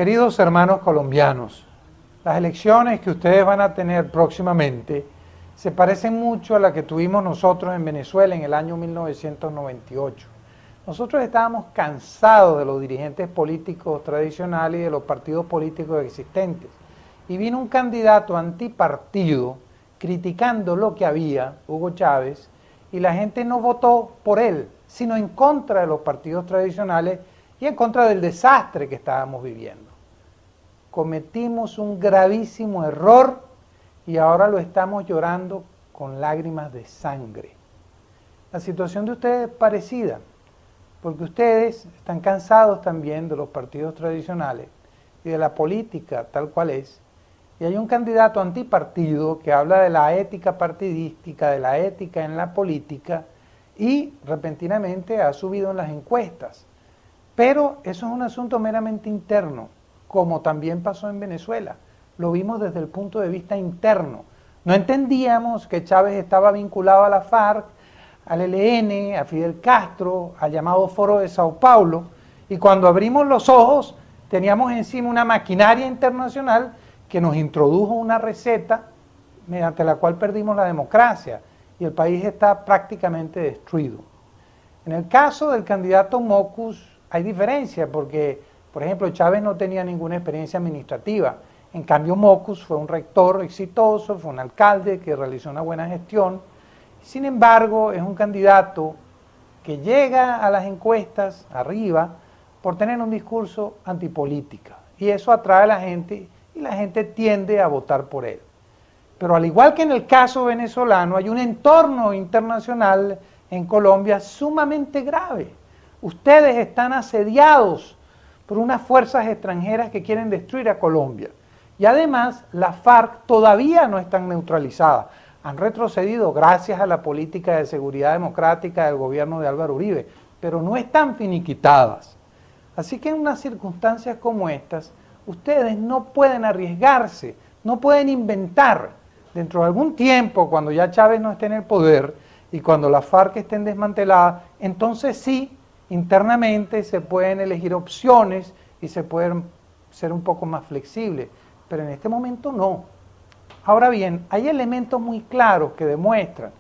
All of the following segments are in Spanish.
Queridos hermanos colombianos, las elecciones que ustedes van a tener próximamente se parecen mucho a las que tuvimos nosotros en Venezuela en el año 1998. Nosotros estábamos cansados de los dirigentes políticos tradicionales y de los partidos políticos existentes. Y vino un candidato antipartido criticando lo que había, Hugo Chávez, y la gente no votó por él, sino en contra de los partidos tradicionales y en contra del desastre que estábamos viviendo. Cometimos un gravísimo error y ahora lo estamos llorando con lágrimas de sangre. La situación de ustedes es parecida, porque ustedes están cansados también de los partidos tradicionales y de la política tal cual es, y hay un candidato antipartido que habla de la ética partidística, de la ética en la política, y repentinamente ha subido en las encuestas. Pero eso es un asunto meramente interno, como también pasó en Venezuela. Lo vimos desde el punto de vista interno. No entendíamos que Chávez estaba vinculado a la FARC, al ELN, a Fidel Castro, al llamado Foro de Sao Paulo, y cuando abrimos los ojos teníamos encima una maquinaria internacional que nos introdujo una receta mediante la cual perdimos la democracia y el país está prácticamente destruido. En el caso del candidato Mockus hay diferencia porque, por ejemplo, Chávez no tenía ninguna experiencia administrativa. En cambio, Mockus fue un rector exitoso, fue un alcalde que realizó una buena gestión. Sin embargo, es un candidato que llega a las encuestas arriba por tener un discurso antipolítica. Y eso atrae a la gente y la gente tiende a votar por él. Pero al igual que en el caso venezolano, hay un entorno internacional en Colombia sumamente grave. Ustedes están asediados por unas fuerzas extranjeras que quieren destruir a Colombia. Y además, las FARC todavía no están neutralizadas. Han retrocedido gracias a la política de seguridad democrática del gobierno de Álvaro Uribe, pero no están finiquitadas. Así que en unas circunstancias como estas, ustedes no pueden arriesgarse, no pueden inventar. Dentro de algún tiempo, cuando ya Chávez no esté en el poder y cuando las FARC estén desmanteladas, entonces sí, internamente se pueden elegir opciones y se pueden ser un poco más flexibles, pero en este momento no. Ahora bien, hay elementos muy claros que demuestran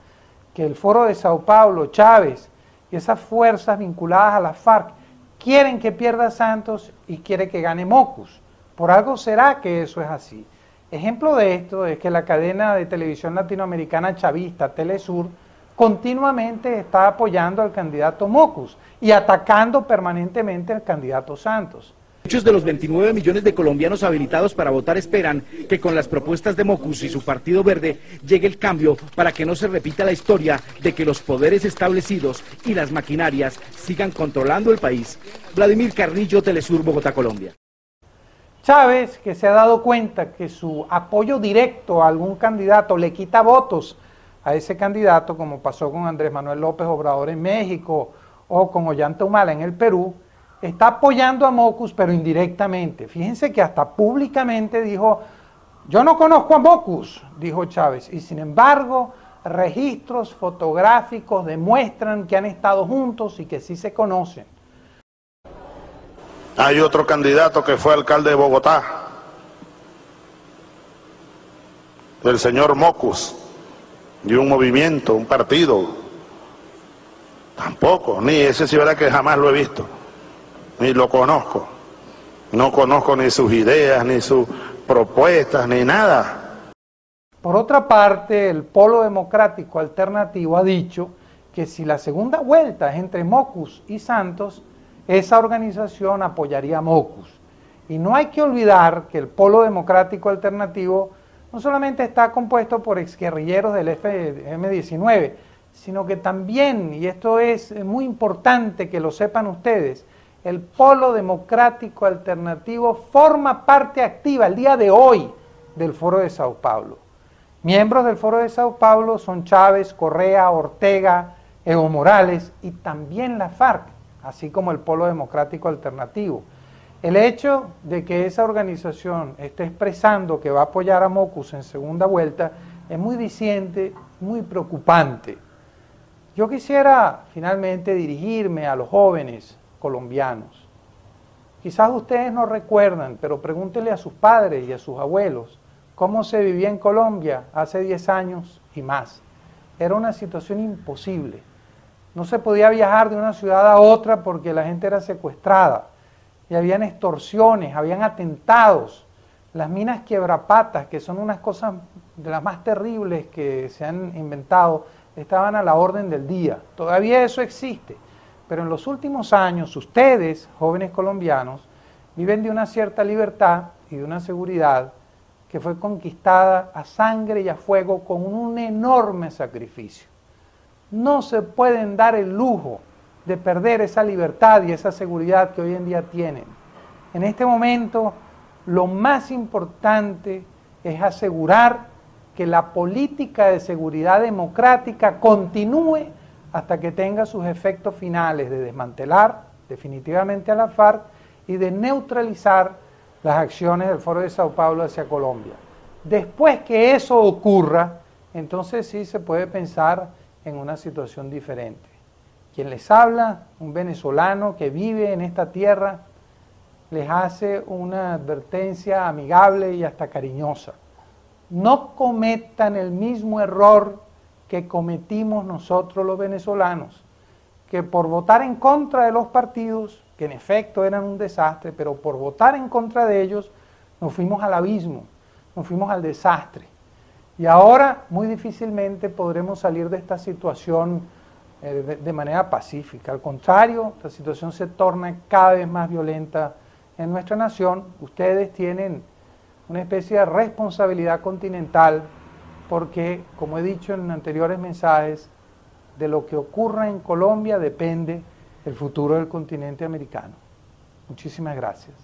que el Foro de Sao Paulo, Chávez y esas fuerzas vinculadas a la FARC quieren que pierda Santos y quiere que gane Mockus. Por algo será que eso es así. Ejemplo de esto es que la cadena de televisión latinoamericana chavista, Telesur, continuamente está apoyando al candidato Mockus y atacando permanentemente al candidato Santos. Muchos de los 29 millones de colombianos habilitados para votar esperan que con las propuestas de Mockus y su Partido Verde llegue el cambio para que no se repita la historia de que los poderes establecidos y las maquinarias sigan controlando el país. Vladimir Carrillo, Telesur, Bogotá, Colombia. Chávez, que se ha dado cuenta que su apoyo directo a algún candidato le quita votos a ese candidato, como pasó con Andrés Manuel López Obrador en México o con Ollanta Humala en el Perú, está apoyando a Mockus, pero indirectamente. Fíjense que hasta públicamente dijo, yo no conozco a Mockus, dijo Chávez, y sin embargo, registros fotográficos demuestran que han estado juntos y que sí se conocen. Hay otro candidato que fue alcalde de Bogotá, el señor Mockus, de un movimiento, un partido. Tampoco, ni ese sí verá que jamás lo he visto, ni lo conozco. No conozco ni sus ideas, ni sus propuestas, ni nada. Por otra parte, el Polo Democrático Alternativo ha dicho que si la segunda vuelta es entre Mockus y Santos, esa organización apoyaría a Mockus. Y no hay que olvidar que el Polo Democrático Alternativo no solamente está compuesto por exguerrilleros del FM-19, sino que también, y esto es muy importante que lo sepan ustedes, el Polo Democrático Alternativo forma parte activa el día de hoy del Foro de Sao Paulo. Miembros del Foro de Sao Paulo son Chávez, Correa, Ortega, Evo Morales y también la FARC, así como el Polo Democrático Alternativo. El hecho de que esa organización esté expresando que va a apoyar a Mockus en segunda vuelta es muy diciente, muy preocupante. Yo quisiera finalmente dirigirme a los jóvenes colombianos. Quizás ustedes no recuerdan, pero pregúntenle a sus padres y a sus abuelos cómo se vivía en Colombia hace 10 años y más. Era una situación imposible. No se podía viajar de una ciudad a otra porque la gente era secuestrada. Y habían extorsiones, habían atentados. Las minas quiebrapatas, que son unas cosas de las más terribles que se han inventado, estaban a la orden del día. Todavía eso existe. Pero en los últimos años, ustedes, jóvenes colombianos, viven de una cierta libertad y de una seguridad que fue conquistada a sangre y a fuego con un enorme sacrificio. No se pueden dar el lujo de perder esa libertad y esa seguridad que hoy en día tienen. En este momento, lo más importante es asegurar que la política de seguridad democrática continúe hasta que tenga sus efectos finales de desmantelar definitivamente a la FARC y de neutralizar las acciones del Foro de Sao Paulo hacia Colombia. Después que eso ocurra, entonces sí se puede pensar en una situación diferente. Quien les habla, un venezolano que vive en esta tierra, les hace una advertencia amigable y hasta cariñosa. No cometan el mismo error que cometimos nosotros los venezolanos, que por votar en contra de los partidos, que en efecto eran un desastre, pero por votar en contra de ellos nos fuimos al abismo, nos fuimos al desastre. Y ahora muy difícilmente podremos salir de esta situación de manera pacífica. Al contrario, la situación se torna cada vez más violenta en nuestra nación. Ustedes tienen una especie de responsabilidad continental porque, como he dicho en anteriores mensajes, de lo que ocurra en Colombia depende el futuro del continente americano. Muchísimas gracias.